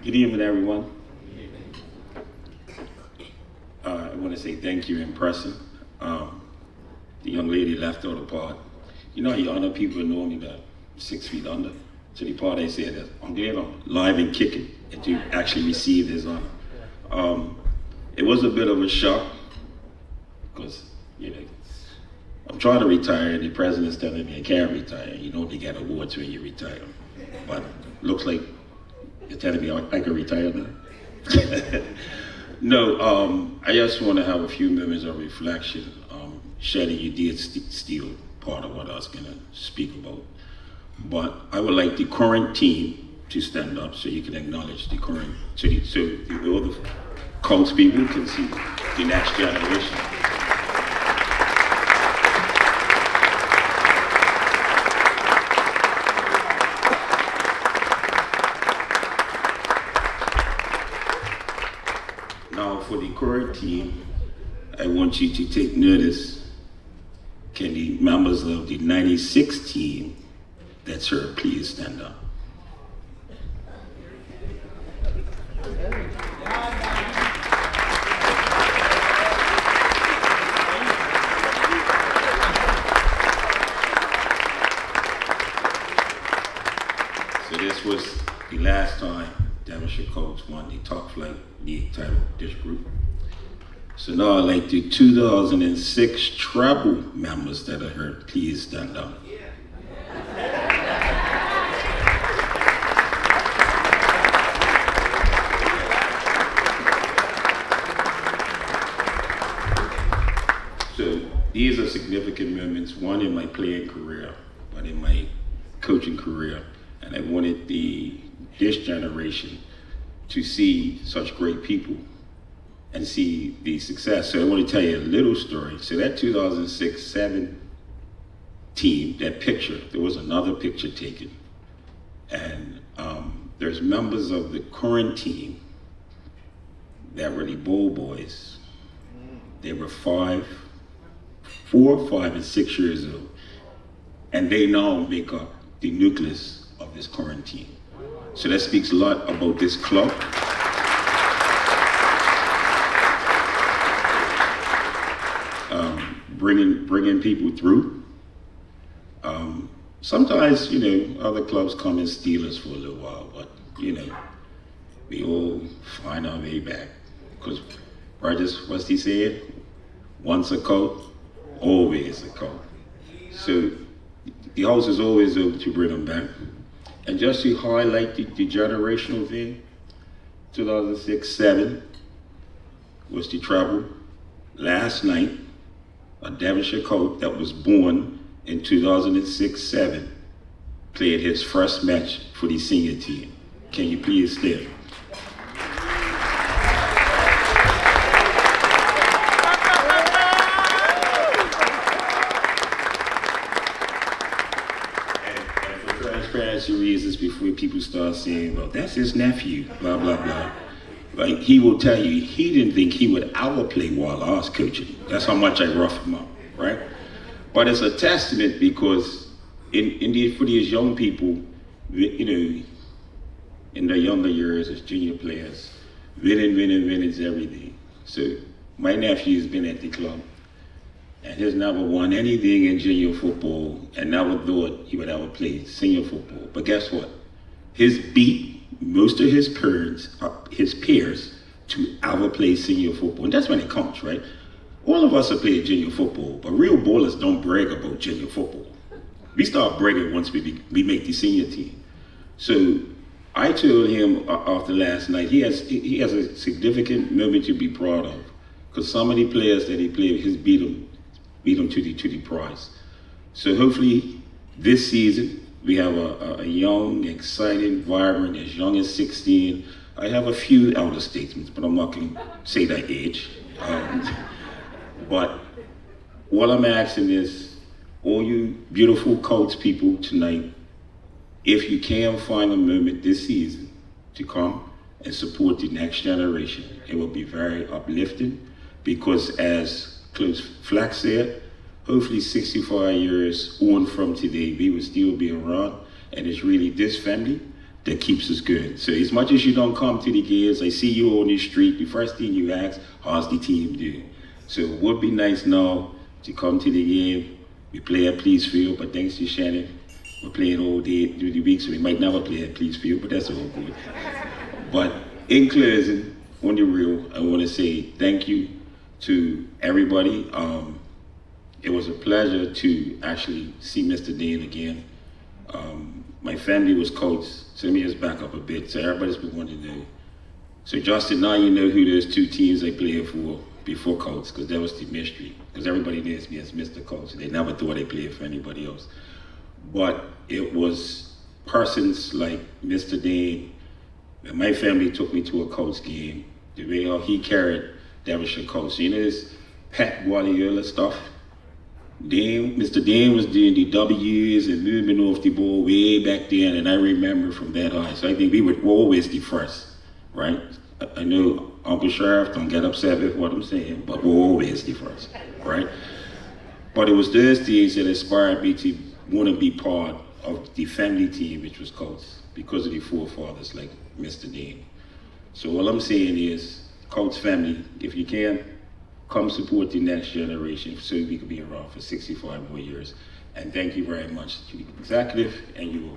Good evening, everyone. I want to say thank you in person. The young lady left out a part. You know, you honor people normally that 6 feet under. So the part I said that I'm glad I'm live and kicking and to actually receive this honor. It was a bit of a shock because, you know, I'm trying to retire and the president's telling me I can't retire. You know, they get awards when you retire. But looks like you're telling me I can retire now. No, I just want to have a few moments of reflection. Shelly, you did steal part of what I was going to speak about. But I would like the current team to stand up so you can acknowledge the current, so the other Colts people can see the next generation. Now, for the current team, I want you to take notice. Can the members of the 96 team that's her please stand up? So this was the last time Devonshire Colts won the top flight league title, this group. So now I'd like the 2006 treble members that are here, please stand up. So these are significant moments, one in my playing career, one in my coaching career, and I wanted this generation to see such great people and see the success. So I want to tell you a little story. So that 2006-07 team, that picture, there was another picture taken. And there's members of the current team that were the Bowl Boys. They were 4, 5, and 6 years old. And they now make up the nucleus of this current team. So that speaks a lot about this club. Bringing people through. Sometimes, you know, other clubs come and steal us for a little while, but, you know, we all find our way back. Because Rogers, what's he said? Once a Colt, always a Colt. So the house is always open to bring them back. And just to highlight the generational thing, 2006-07 was the treble. Last night, a Devonshire Colt that was born in 2006-07 played his first match for the senior team. Can you please stand? And for transparency reasons, before people start saying, well, that's his nephew, blah, blah, blah. Like, he will tell you, he didn't think he would ever play while I was coaching. That's how much I rough him up, right? But it's a testament because for these young people, you know, in their younger years as junior players, winning is everything. So my nephew's been at the club and he's never won anything in junior football and never thought he would ever play senior football. But guess what? His beat most of his peers to ever play senior football. And that's when it counts, right? All of us have played junior football, but real ballers don't brag about junior football. We start bragging once we make the senior team. So I told him after last night, he has a significant moment to be proud of, because some of the players that he played, he's beat them to the prize. So hopefully this season, we have a young, exciting, vibrant, as young as 16. I have a few elder statesmen, but I'm not going to say that age. But what I'm asking is, all you beautiful Colts people tonight, if you can find a moment this season to come and support the next generation, it will be very uplifting, because as Coach Flack said, hopefully 65 years on from today, we will still be around, and it's really this family that keeps us good. So as much as you don't come to the games, I see you on the street, the first thing you ask, how's the team doing? So it would be nice now to come to the game. We play at Please Field, but thanks to Shannon, we're playing all day through the week, so we might never play at Please Field, but that's all good. But in closing, on the real, I want to say thank you to everybody. It was a pleasure to actually see Mr. Dean again. My family was Colts, so let me just back up a bit. So everybody's been wanting to know. So Justin, now you know who those two teams I played for before Colts, because that was the mystery. Because everybody knows me as Mr. Colts. They never thought I played for anybody else. But it was persons like Mr. Dean, and my family took me to a Colts game. The way how he carried Devonshire Colts. You know this Pat Guardiola stuff? Mr. Dean was doing the W's and moving off the ball way back then, and I remember from that high. So I think we were always the first, right? I know Uncle Sheriff don't get upset with what I'm saying, but we're always the first, right? But it was those things that inspired me to want to be part of the family team, which was Colts, because of the forefathers like Mr. Dean. So all I'm saying is, Colts family, if you can, come support the next generation so we can be around for 65 more years. And thank you very much to the executive and you all.